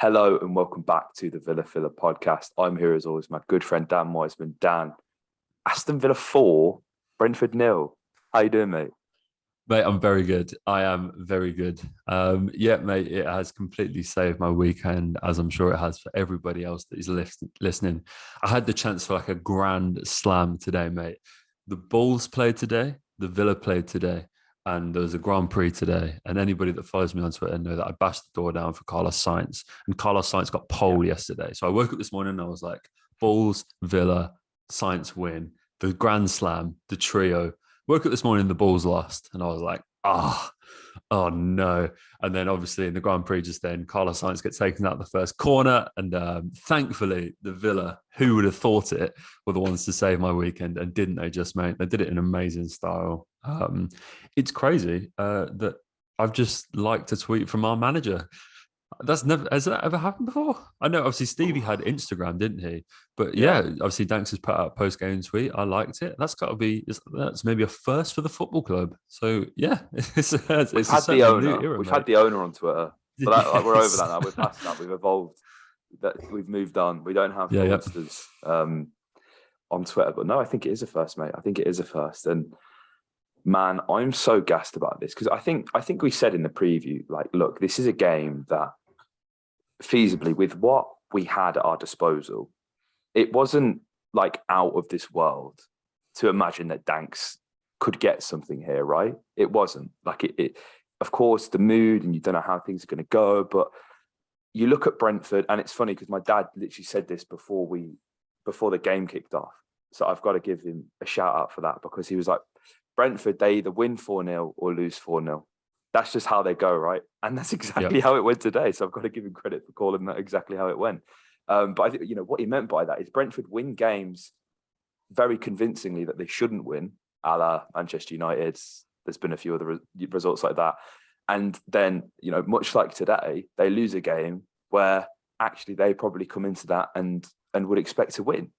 Hello and welcome back to the Villa Filler podcast. I'm here as always, my good friend Dan Wiseman. Dan, Aston Villa 4, Brentford 0. How you doing, mate? Mate, I'm very good. I am very good. Yeah, mate, it has completely saved my weekend, as I'm sure it has for everybody else that is listening. I had the chance for like a grand slam today, mate. The Bulls played today, the Villa played today, and there was a Grand Prix today. And anybody that follows me on Twitter know that I bashed the door down for Carlos Sainz, and Carlos Sainz got pole yesterday. So I woke up this morning and I was like, Bulls, Villa, Sainz win, the grand slam, the trio. Woke up this morning, the Bulls lost, and I was like, oh no. And then obviously in the Grand Prix just then, Carlos Sainz gets taken out the first corner. And thankfully, the Villa, who would have thought it, were the ones to save my weekend. And didn't they just, mate? They did it in amazing style. It's crazy that I've just liked a tweet from our manager. Has that ever happened before? I know obviously Stevie had Instagram, didn't he? But yeah, obviously Danks has put out a post-game tweet. I liked it. That's maybe a first for the football club. So yeah, it's Had the a new owner. era, We've mate. had the owner on Twitter, but we're over Yes. that now. We're past that. We've evolved. We've moved on. We don't have Yeah, yeah. fraudsters on Twitter, but no, I think it is a first, mate. I think it is a first, and man, I'm so gassed about this because I think we said in the preview, like, look, this is a game that feasibly, with what we had at our disposal, it wasn't like out of this world to imagine that Danks could get something here, right? It wasn't like it of course, the mood and you don't know how things are going to go, but you look at Brentford, and it's funny because my dad literally said this before the game kicked off. So I've got to give him a shout out for that, because he was like, Brentford, they either win 4-0 or lose 4-0. That's just how they go, right? And that's exactly how it went today. So I've got to give him credit for calling that exactly how it went. But I think, what he meant by that is Brentford win games very convincingly that they shouldn't win, a la Manchester United. There's been a few other results like that. And then, much like today, they lose a game where actually they probably come into that and would expect to win.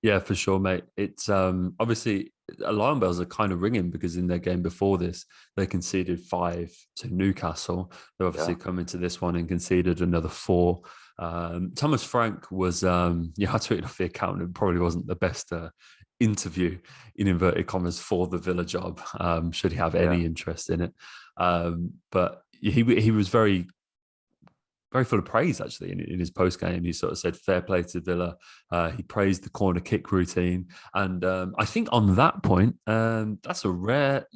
Yeah, for sure, mate. It's obviously alarm bells are kind of ringing because in their game before this, they conceded 5 to Newcastle. They obviously come into this one and conceded another 4. Thomas Frank was, I tweeted off the account. It probably wasn't the best interview in inverted commas for the Villa job. Should he have any interest in it? But he was very full of praise, actually, in his post-game. He sort of said, fair play to Villa. He praised the corner kick routine. And I think on that point, that's a rare,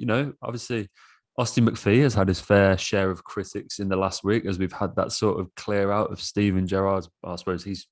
obviously, Austin McPhee has had his fair share of critics in the last week, as we've had that sort of clear out of Steven Gerrard. I suppose he's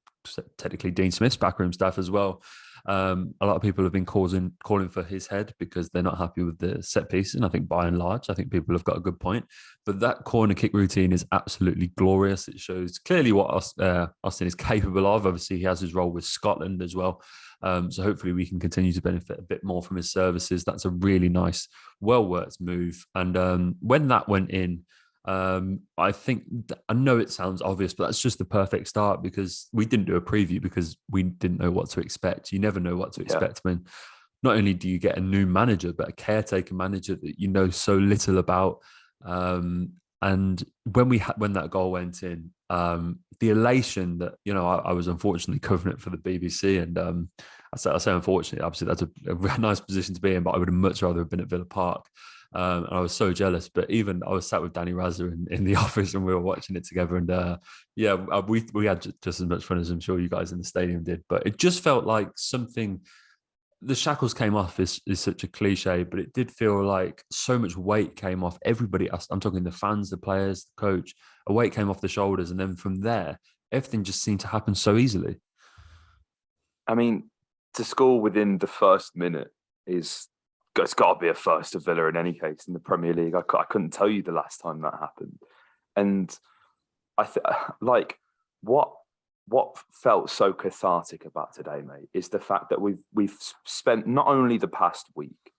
technically Dean Smith's backroom staff as well. A lot of people have been calling for his head because they're not happy with the set pieces. And I think by and large, I think people have got a good point. But that corner kick routine is absolutely glorious. It shows clearly what Austin is capable of. Obviously, he has his role with Scotland as well. So hopefully we can continue to benefit a bit more from his services. That's a really nice, well-worked move. And when that went in, I think, I know it sounds obvious, but that's just the perfect start, because we didn't do a preview because we didn't know what to expect. You never know what to expect. I mean, not only do you get a new manager, but a caretaker manager that you know so little about. And when that goal went in, the elation that, I was unfortunately covering it for the BBC, and I say unfortunately, obviously that's a nice position to be in, but I would have much rather have been at Villa Park. And I was so jealous. But even I was sat with Danny Razza in the office and we were watching it together. And we had just as much fun as I'm sure you guys in the stadium did. But it just felt like something. The shackles came off is such a cliche, but it did feel like so much weight came off everybody. I'm talking the fans, the players, the coach. A weight came off the shoulders. And then from there, everything just seemed to happen so easily. I mean, to score within the first minute it's got to be a first of Villa in any case in the Premier League. I couldn't tell you the last time that happened. And what felt so cathartic about today, mate, is the fact that we've spent not only the past week,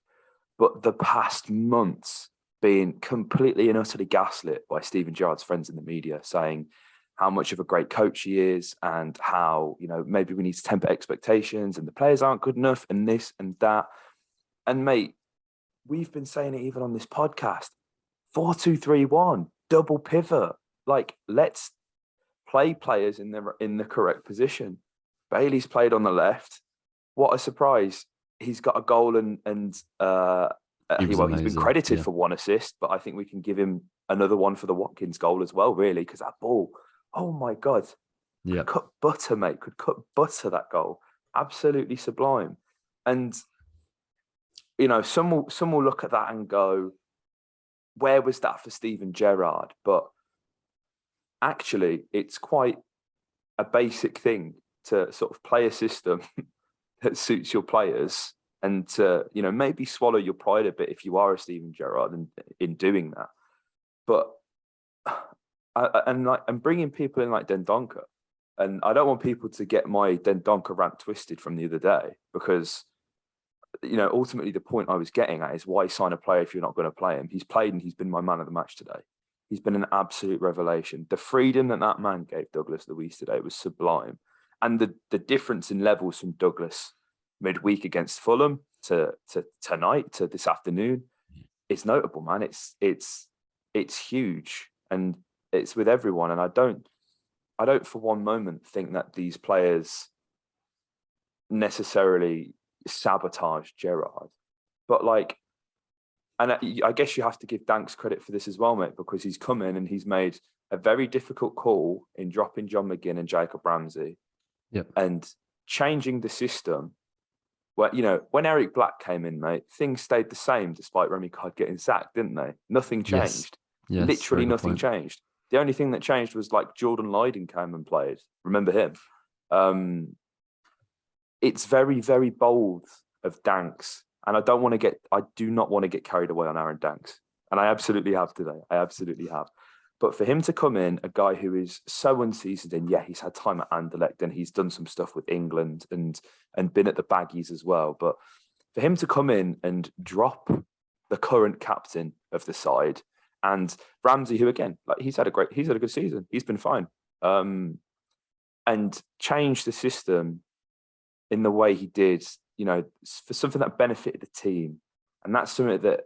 but the past months being completely and utterly gaslit by Steven Gerrard's friends in the media, saying how much of a great coach he is and how, maybe we need to temper expectations and the players aren't good enough and this and that. And mate, we've been saying it even on this podcast, 4-2-3-1, double pivot. Like, let's play players in the correct position. Bailey's played on the left. What a surprise! He's got a goal and he's been credited for 1 assist, but I think we can give him another one for the Watkins goal as well, really, because that ball, oh my God, yeah, cut butter, mate, could cut butter that goal. Absolutely sublime. And you know, some will look at that and go, where was that for Steven Gerrard? But actually, it's quite a basic thing to sort of play a system that suits your players, and to, you know, maybe swallow your pride a bit if you are a Steven Gerrard in doing that. But and bringing people in like Dendoncker, and I don't want people to get my Dendoncker rant twisted from the other day, because, you know, ultimately the point I was getting at is, why sign a player if you're not going to play him? He's played and he's been my man of the match today. He's been an absolute revelation. The freedom that man gave Douglas Luiz today was sublime. And the difference in levels from Douglas midweek against Fulham to tonight, to this afternoon, it's notable, man. It's huge, and it's with everyone. And I don't for one moment think that these players necessarily sabotage Gerrard, but like, and I guess you have to give Danks credit for this as well, mate, because he's come in and he's made a very difficult call in dropping John McGinn and Jacob Ramsey, and changing the system. Well, you know, when Eric Black came in, mate, things stayed the same despite Remy Card getting sacked, didn't they? Nothing changed. Yes, literally nothing changed. The only thing that changed was like Jordan Lydon came and played. Remember him? It's very, very bold of Danks, and I do not want to get carried away on Aaron Danks, and I absolutely have today. I absolutely have. But for him to come in, a guy who is so unseasoned, and yeah, he's had time at Anderlecht and he's done some stuff with England and been at the Baggies as well. But for him to come in and drop the current captain of the side, and Ramsey, who again, like, he's had a good season. He's been fine. And change the system in the way he did, you know, for something that benefited the team. And that's something that,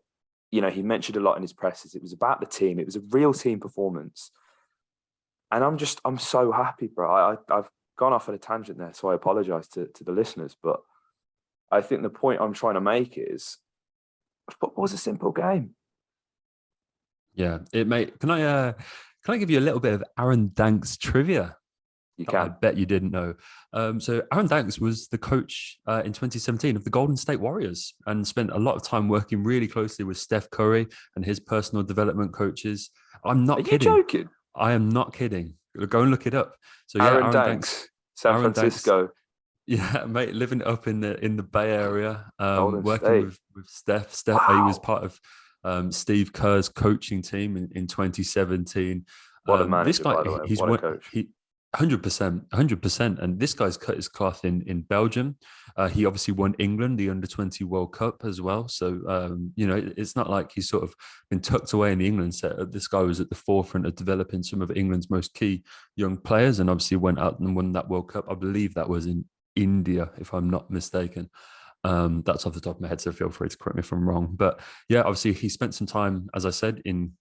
you know, he mentioned a lot in his presses. It was about the team. It was a real team performance. And I'm so happy, bro. I've gone off on a tangent there, so I apologize to the listeners. But I think the point I'm trying to make is, football's a simple game. Yeah, can I give you a little bit of Aaron Danks trivia? You can. I bet you didn't know. So Aaron Danks was the coach in 2017 of the Golden State Warriors, and spent a lot of time working really closely with Steph Curry and his personal development coaches. I'm not kidding. Are you joking? I am not kidding. Go and look it up. So yeah, Aaron Danks, San Francisco. Yeah, mate, living up in the Bay Area, working with Steph. Wow. He was part of Steve Kerr's coaching team in 2017. What a manager, this guy, by the way. He's what a coach. 100%. And this guy's cut his cloth in Belgium. He obviously won England, the Under-20 World Cup as well. So, you know, it's not like he's sort of been tucked away in the England set. This guy was at the forefront of developing some of England's most key young players, and obviously went out and won that World Cup. I believe that was in India, if I'm not mistaken. That's off the top of my head, so feel free to correct me if I'm wrong. But yeah, obviously he spent some time, as I said, in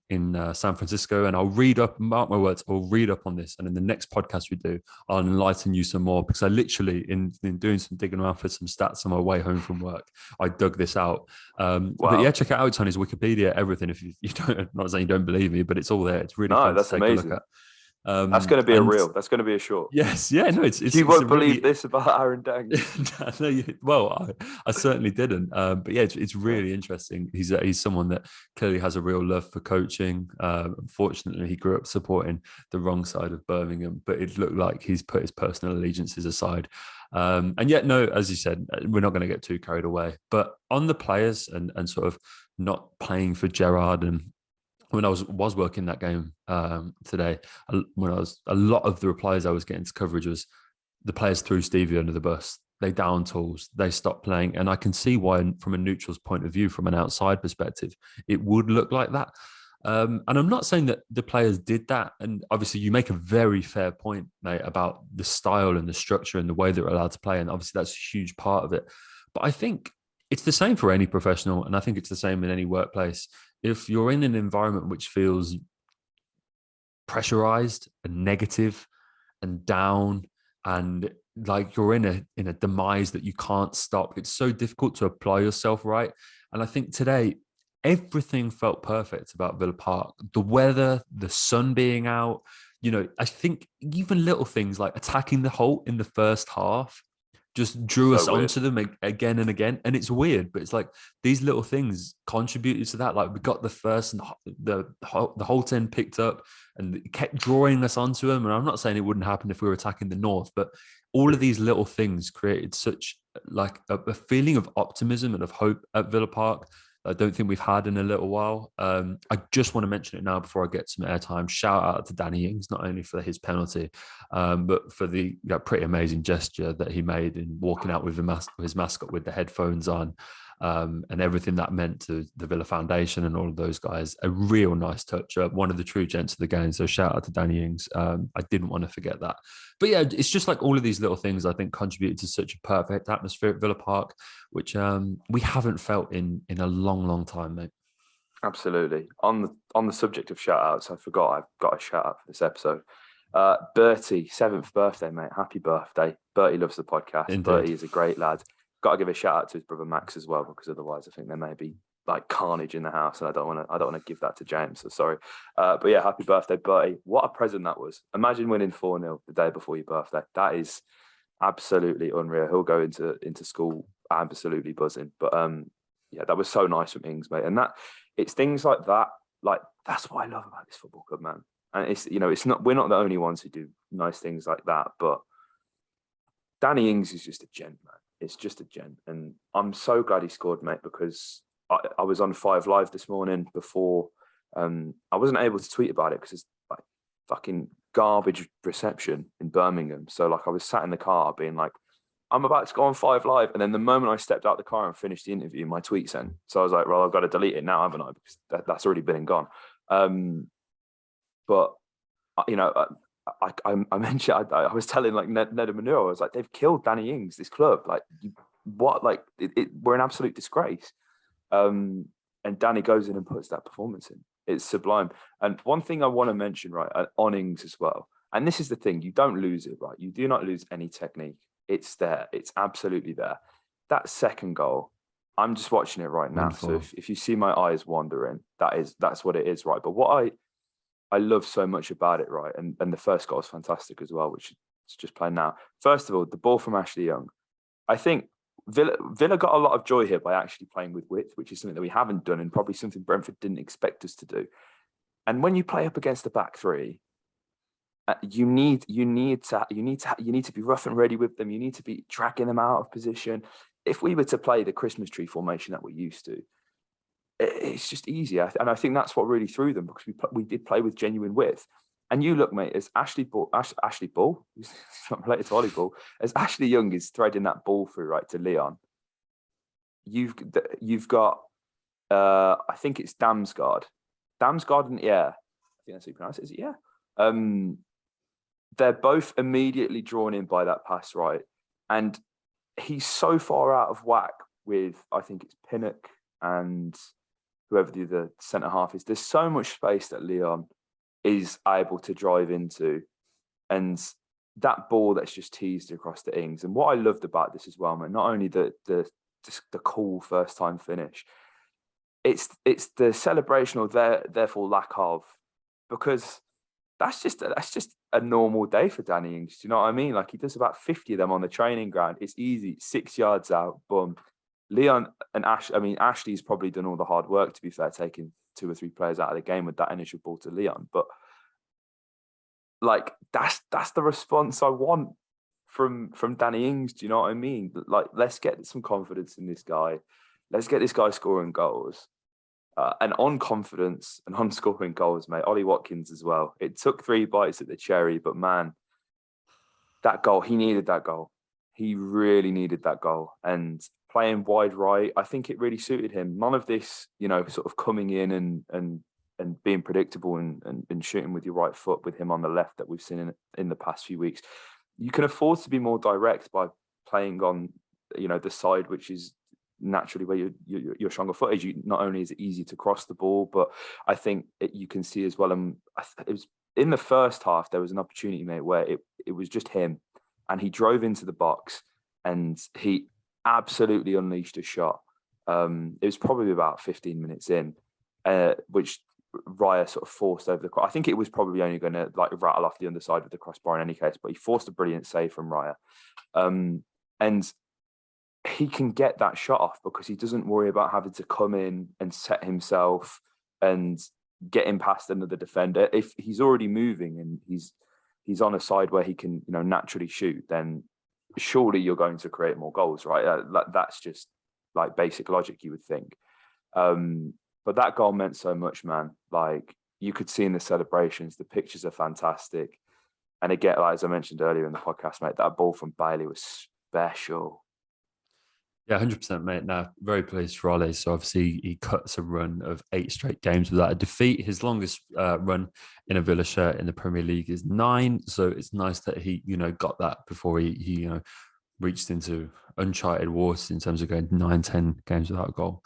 San Francisco, and I'll read up, mark my words, I'll read up on this, and in the next podcast we do, I'll enlighten you some more, because I literally, in doing some digging around for some stats on my way home from work, I dug this out. Wow. But yeah, check it out. It's on his Wikipedia, everything. If you don't, not saying you don't believe me, but it's all there. It's really fun to take amazing. a look at. That's going to be a reel. That's going to be a short. Yes, yeah, no, it's you won't believe this about Aaron Danks. I certainly didn't. But yeah, it's really interesting. He's someone that clearly has a real love for coaching. Unfortunately, he grew up supporting the wrong side of Birmingham, but it looked like he's put his personal allegiances aside. And yet, no, as you said, we're not going to get too carried away. But on the players and sort of not playing for Gerrard, and when I was working that game today, a lot of the replies I was getting to coverage was the players threw Stevie under the bus. They down tools. They stopped playing. And I can see why, from a neutral's point of view, from an outside perspective, it would look like that. And I'm not saying that the players did that. And obviously you make a very fair point, mate, about the style and the structure and the way they're allowed to play. And obviously that's a huge part of it. But I think it's the same for any professional. And I think it's the same in any workplace. If you're in an environment which feels pressurized and negative, and down, and like you're in a demise that you can't stop. It's so difficult to apply yourself right. And I think today everything felt perfect about Villa Park. The weather, the sun being out, I think even little things like attacking the Holte in the first half just drew us onto them again and again. And it's weird, but it's like these little things contributed to that. Like we got the first, and the Holte end picked up and kept drawing us onto them. And I'm not saying it wouldn't happen if we were attacking the North, but all of these little things created such like a feeling of optimism and of hope at Villa Park I don't think we've had in a little while. I just want to mention it now before I get some airtime. Shout out to Danny Ings, not only for his penalty, but for the pretty amazing gesture that he made in walking out with his mascot with the headphones on, and everything that meant to the Villa Foundation and all of those guys. A real nice touch. One of the true gents of the game. So shout out to Danny Ings. I didn't want to forget that. But yeah, it's just like all of these little things I think contributed to such a perfect atmosphere at Villa Park, which we haven't felt in a long, long time, mate. Absolutely. On the subject of shout outs, I forgot I've got a shout out for this episode. Bertie, 7th birthday, mate. Happy birthday. Bertie loves the podcast. Indeed. Bertie is a great lad. Got to give a shout out to his brother Max as well, because otherwise I think there may be like carnage in the house, and I don't want to give that to James. So sorry. But yeah, happy birthday, Bertie. What a present that was. Imagine winning 4-0 the day before your birthday. That is absolutely unreal. He'll go into school absolutely buzzing. But yeah, that was so nice from Ings, mate. And it's things like that. Like that's what I love about this football club, man. And it's not, we're not the only ones who do nice things like that, but Danny Ings is just a gent, man. It's just a gent. And I'm so glad he scored, mate, because I was on 5 Live this morning before. I wasn't able to tweet about it because it's like fucking garbage reception in Birmingham. So like I was sat in the car being like, I'm about to go on 5 Live. And then the moment I stepped out the car and finished the interview, my tweet sent. So I was like, well, I've got to delete it now, haven't I? Because that's already been and gone. But, I mentioned, I was telling like Ned and Manure, I was like, they've killed Danny Ings, this club. Like, what? Like, we're an absolute disgrace. And Danny goes in and puts that performance in. It's sublime. And one thing I want to mention, right, on Ings as well, and this is the thing, you don't lose it, right? You do not lose any technique. It's there. It's absolutely there. That second goal, I'm just watching it right now. Wonderful. So if you see my eyes wandering, that's what it is, right? But what I love so much about it, right? And the first goal is fantastic as well, which is just playing now. First of all, the ball from Ashley Young. I think Villa got a lot of joy here by actually playing with width, which is something that we haven't done and probably something Brentford didn't expect us to do. And when you play up against the back three, you need to be rough and ready with them. You need to be dragging them out of position. If we were to play the Christmas tree formation that we're used to, it's just easier. And I think that's what really threw them, because we did play with genuine width. And you look, mate, as Ashley Ball, he's not related to Ollie Ball, as Ashley Young is threading that ball through right to Leon, you've got, I think it's Damsgaard, and yeah, I think that's how you pronounce it. Is it? Yeah. They're both immediately drawn in by that pass, right? And he's so far out of whack with, I think it's Pinnock and whoever the other centre half is. There's so much space that Leon is able to drive into, and that ball that's just teased across the Ings. And what I loved about this as well, man, not only the cool first time finish, it's the celebration, or therefore lack of, because that's just a normal day for Danny Ings. Do you know what I mean? Like, he does about 50 of them on the training ground. It's easy, 6 yards out, boom. Leon and Ashley's probably done all the hard work, to be fair, taking 2 or 3 players out of the game with that initial ball to Leon. But like, that's the response I want from Danny Ings. Do you know what I mean? Like, let's get some confidence in this guy. Let's get this guy scoring goals. And on confidence and on scoring goals, mate, Ollie Watkins as well. It took 3 bites at the cherry, but man, that goal, he needed that goal. He really needed that goal. And playing wide right, I think it really suited him. None of this, sort of coming in and being predictable and shooting with your right foot with him on the left that we've seen in the past few weeks. You can afford to be more direct by playing on, the side, which is naturally where your stronger footage. Not only is it easy to cross the ball, but I think you can see as well, it was in the first half, there was an opportunity, mate, where it was just him, and he drove into the box and he absolutely unleashed a shot. It was probably about 15 minutes in, which Raya sort of forced over the cross. I think it was probably only going to like rattle off the underside of the crossbar in any case, but he forced a brilliant save from Raya. And he can get that shot off because he doesn't worry about having to come in and set himself and getting past another defender. If he's already moving and he's on a side where he can, naturally shoot, then surely you're going to create more goals, right? That's just like basic logic, you would think. But that goal meant so much, man. Like, you could see in the celebrations, the pictures are fantastic. And again, like, as I mentioned earlier in the podcast, mate, that ball from Bailey was special. Yeah, 100%, mate. Now, very pleased for Ole. So obviously he cuts a run of 8 straight games without a defeat. His longest run in a Villa shirt in the Premier League is 9. So it's nice that he, got that before he reached into uncharted waters in terms of going 9-10 games without a goal.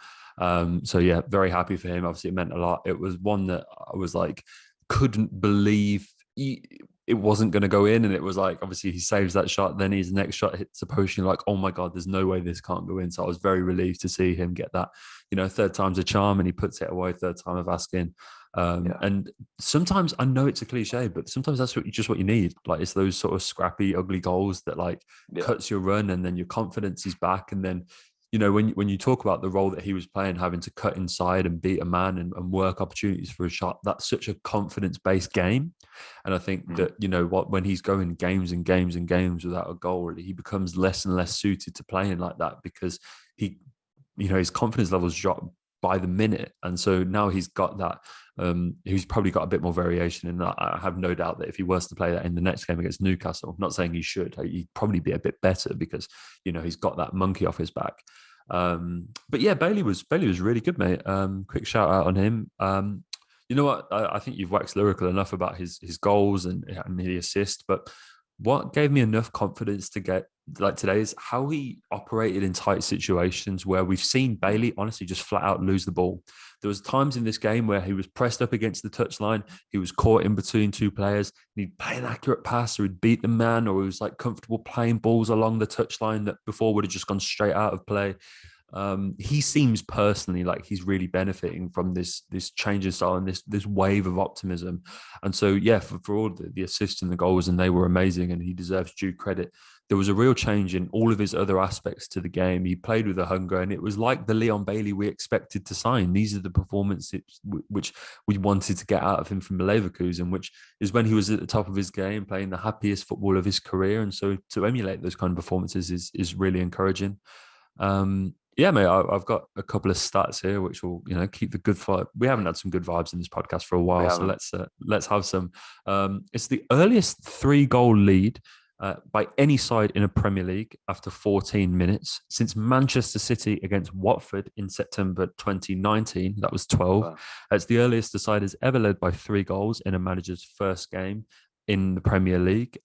So yeah, very happy for him. Obviously, it meant a lot. It was one that I was like, couldn't believe it wasn't going to go in, and it was like, obviously he saves that shot, then his next shot hits the post, and you're like, oh my god, there's no way this can't go in. So I was very relieved to see him get that, third time's a charm, and he puts it away, third time of asking. And sometimes, I know it's a cliche, but sometimes that's just what you need. Like, it's those sort of scrappy, ugly goals that like cuts your run, and then your confidence is back. And then, when you talk about the role that he was playing, having to cut inside and beat a man and work opportunities for a shot, that's such a confidence-based game. And I think that, when he's going games and games and games without a goal, really, he becomes less and less suited to playing like that, because he, his confidence levels drop by the minute. And so now he's got that. He's probably got a bit more variation in that. I have no doubt that if he was to play that in the next game against Newcastle, not saying he should, he'd probably be a bit better because, he's got that monkey off his back. But yeah, Bailey was really good, mate. Quick shout out on him. You know what? I think you've waxed lyrical enough about his goals and the assist, but what gave me enough confidence to get like today is how he operated in tight situations where we've seen Bailey honestly just flat out lose the ball. There was times in this game where he was pressed up against the touchline, he was caught in between 2 players, and he'd play an accurate pass, or he'd beat the man, or he was like comfortable playing balls along the touchline that before would have just gone straight out of play. He seems personally like he's really benefiting from this change in style and this wave of optimism. And so, yeah, for all the assists and the goals, and they were amazing, and he deserves due credit. There was a real change in all of his other aspects to the game. He played with a hunger, and it was like the Leon Bailey we expected to sign. These are the performances which we wanted to get out of him from Leverkusen, which is when he was at the top of his game, playing the happiest football of his career. And so to emulate those kind of performances is really encouraging. Yeah, mate, I've got a couple of stats here which will, keep the good vibe. We haven't had some good vibes in this podcast for a while, so let's have some. It's the earliest 3-goal lead by any side in a Premier League after 14 minutes since Manchester City against Watford in September 2019. That was 12. Wow. It's the earliest the side has ever led by 3 goals in a manager's first game in the Premier League.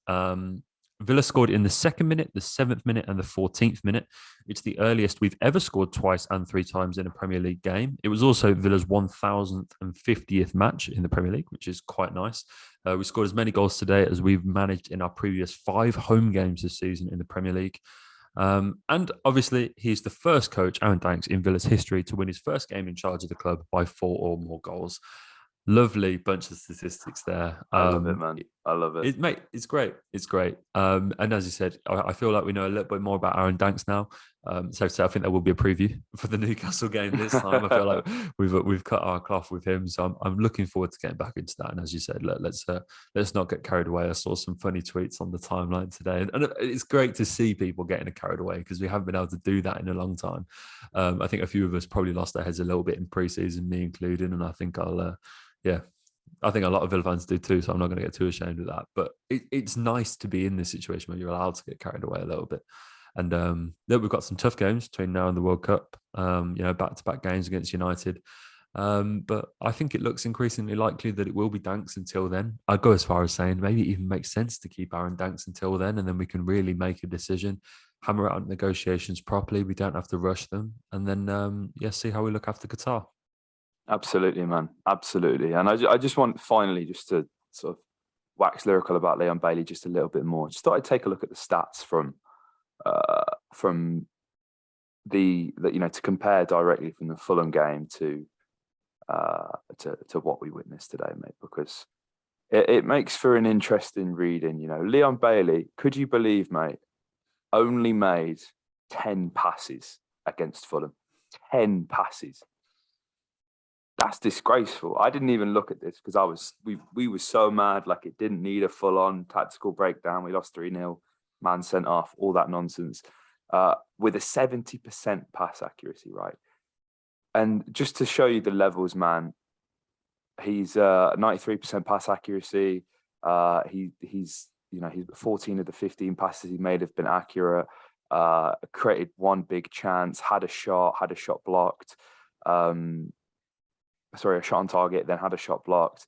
Villa scored in the 2nd minute, the 7th minute, and the 14th minute. It's the earliest we've ever scored twice and 3 times in a Premier League game. It was also Villa's 1,050th match in the Premier League, which is quite nice. We scored as many goals today as we've managed in our previous 5 home games this season in the Premier League. And obviously, he's the first coach, Aaron Danks, in Villa's history to win his first game in charge of the club by 4 or more goals. Lovely bunch of statistics there. I love it, man. I love it. Mate, it's great. It's great. And as you said, I feel like we know a little bit more about Aaron Danks now. So I think there will be a preview for the Newcastle game this time. I feel like we've cut our cloth with him. So I'm looking forward to getting back into that. And as you said, let's not get carried away. I saw some funny tweets on the timeline today. And it's great to see people getting carried away because we haven't been able to do that in a long time. I think a few of us probably lost our heads a little bit in pre-season, me included. And I think I think a lot of Villa fans do too, so I'm not going to get too ashamed of that. But it's nice to be in this situation where you're allowed to get carried away a little bit. And we've got some tough games between now and the World Cup, back-to-back games against United. But I think it looks increasingly likely that it will be Danks until then. I'd go as far as saying maybe it even makes sense to keep Aaron Danks until then, and then we can really make a decision, hammer out negotiations properly. We don't have to rush them. And then, see how we look after Qatar. Absolutely, man. Absolutely. And I just want finally just to sort of wax lyrical about Leon Bailey just a little bit more. Just thought I'd take a look at the stats from the to compare directly from the Fulham game to what we witnessed today, mate, because it makes for an interesting reading. Leon Bailey, could you believe, mate, only made 10 passes against Fulham. 10 passes. That's disgraceful. I didn't even look at this because we were so mad, like it didn't need a full-on tactical breakdown. We lost 3-0, man sent off, all that nonsense. With a 70% pass accuracy, right? And just to show you the levels, man, he's 93% pass accuracy. He's 14 of the 15 passes he made have been accurate. Created one big chance, had a shot blocked. A shot on target, then had a shot blocked.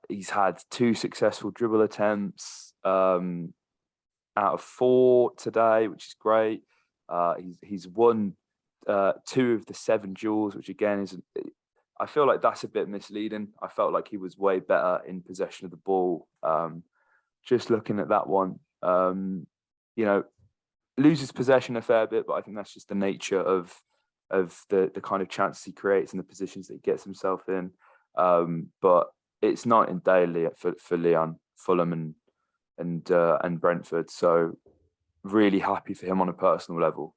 He's had 2 successful dribble attempts out of 4 today, which is great. He's won 2 of the 7 duels, which again is, I feel like that's a bit misleading. I felt like he was way better in possession of the ball. Just looking at that one, loses possession a fair bit, but I think that's just the nature of the kind of chances he creates and the positions that he gets himself in. But it's night and day for Leon, Fulham and Brentford. So really happy for him on a personal level.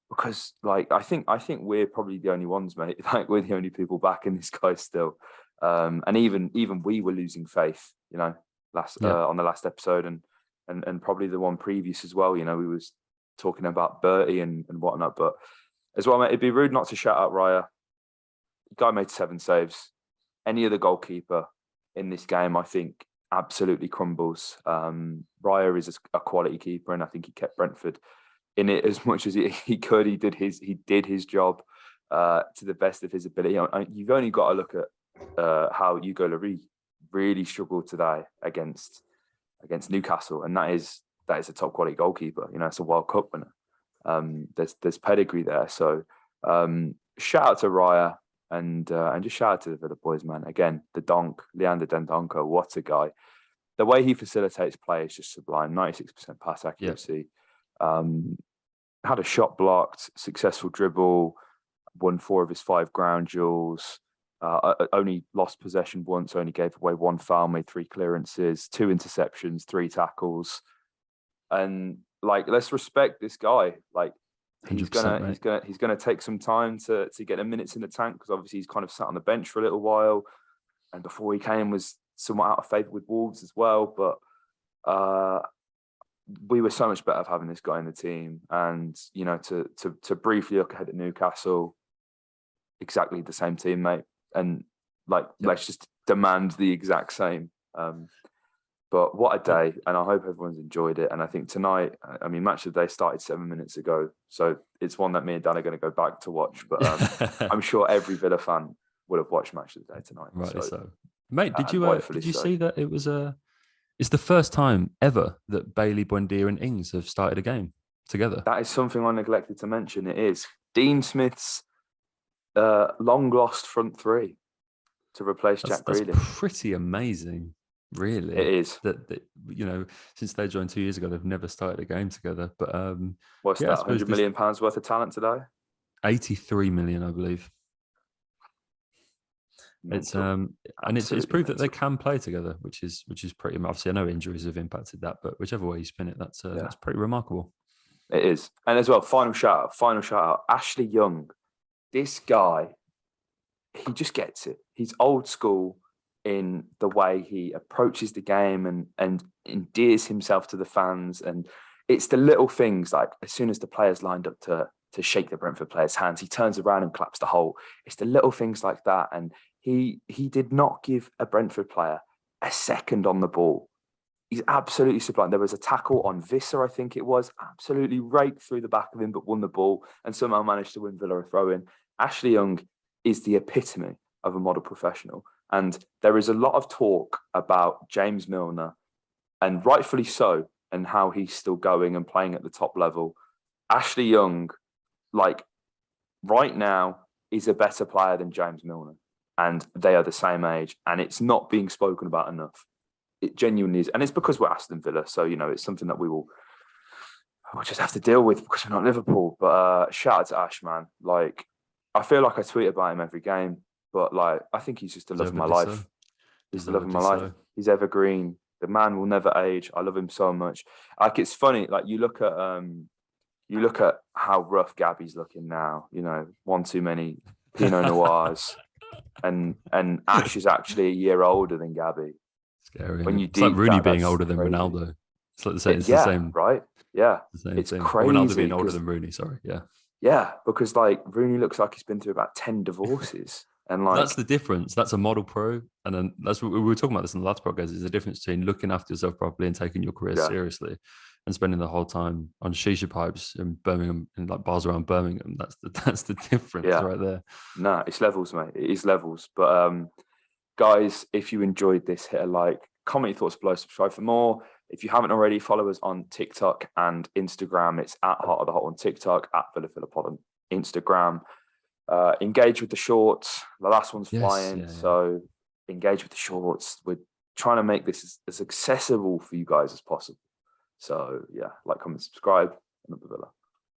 Because I think we're probably the only ones, mate. Like we're the only people backing this guy still. And even we were losing faith, on the last episode and probably the one previous as well. We was talking about Bertie and whatnot, but as well, mate, it'd be rude not to shout out Raya. The guy made 7 saves. Any other goalkeeper in this game, I think, absolutely crumbles. Raya is a quality keeper, and I think he kept Brentford in it as much as he could. He did his job to the best of his ability. You've only got to look at how Hugo Lloris really struggled today against Newcastle, and that is a top quality goalkeeper. It's a World Cup winner. There's pedigree there. So shout out to Raya and just shout out to the Villa boys, man. Again, the Donk, Leander Dendoncker, what a guy. The way he facilitates play is just sublime. 96% pass accuracy. Had a shot blocked, successful dribble, won 4 of his 5 ground duels. Only lost possession once, only gave away 1 foul, made 3 clearances, 2 interceptions, 3 tackles. And let's respect this guy. He's gonna take some time to get the minutes in the tank, because obviously he's kind of sat on the bench for a little while, and before he came was somewhat out of favour with Wolves as well. But we were so much better of having this guy in the team, and to briefly look ahead at Newcastle, exactly the same team, mate, and let's just demand the exact same. But what a day, and I hope everyone's enjoyed it. And I think tonight, match of the day started 7 minutes ago, so it's one that me and Dan are going to go back to watch. But I'm sure every Villa fan would have watched match of the day tonight. Rightly so. Mate, did you see that it was it's the first time ever that Bailey, Buendia and Ings have started a game together? That is something I neglected to mention. It is Dean Smith's long lost front 3 to replace Jack Grealish. That's pretty amazing. Really, it is that since they joined 2 years ago, they've never started a game together. But what's that? £100 million worth of talent today? 83 million, I believe. Mental. It's proved that they can play together, which is pretty. Obviously, I know injuries have impacted that, but whichever way you spin it, that's pretty remarkable. It is, and as well, final shout out, Ashley Young. This guy, he just gets it. He's old school in the way he approaches the game and endears himself to the fans. And it's the little things, like as soon as the players lined up to shake the Brentford players' hands, he turns around and claps the Holte. It's the little things like that. And he did not give a Brentford player a second on the ball. He's absolutely sublime. There was a tackle on Visser, I think it was, absolutely raked through the back of him, but won the ball and somehow managed to win Villa a throw-in. Ashley Young is the epitome of a model professional. And there is a lot of talk about James Milner, and rightfully so, and how he's still going and playing at the top level. Ashley Young, right now, is a better player than James Milner. And they are the same age. And it's not being spoken about enough. It genuinely is, and it's because we're Aston Villa. So it's something that we'll just have to deal with because we're not Liverpool. But shout out to Ash, man. Like, I feel like I tweet about him every game, but like, I think he's just the love of my life. He's the love of my life. He's evergreen. The man will never age. I love him so much. Like, it's funny. Like, you look at how rough Gabby's looking now. One too many Pinot Noirs, and Ash is actually a year older than Gabby. Scary. It's like Rooney being older than crazy. Ronaldo. It's like the same. It's the same, right? Yeah, it's thing. Crazy. Or Ronaldo being older than Rooney. Sorry, yeah. Yeah, because like Rooney looks like he's been through about 10 divorces. And like, that's the difference. That's a model pro. And then that's what we were talking about this in the last podcast, is the difference between looking after yourself properly and taking your career seriously and spending the whole time on shisha pipes in Birmingham and like bars around Birmingham. That's the difference right there. No, it's levels, mate. It is levels. But guys, if you enjoyed this, hit a like, comment your thoughts below, subscribe for more. If you haven't already, follow us on TikTok and Instagram. It's at Heart of the Hot on TikTok, at VillaPod on Instagram. Engage with the shorts. The last one's flying, so engage with the shorts. We're trying to make this as accessible for you guys as possible. So yeah, like, comment, subscribe, and up the Villa.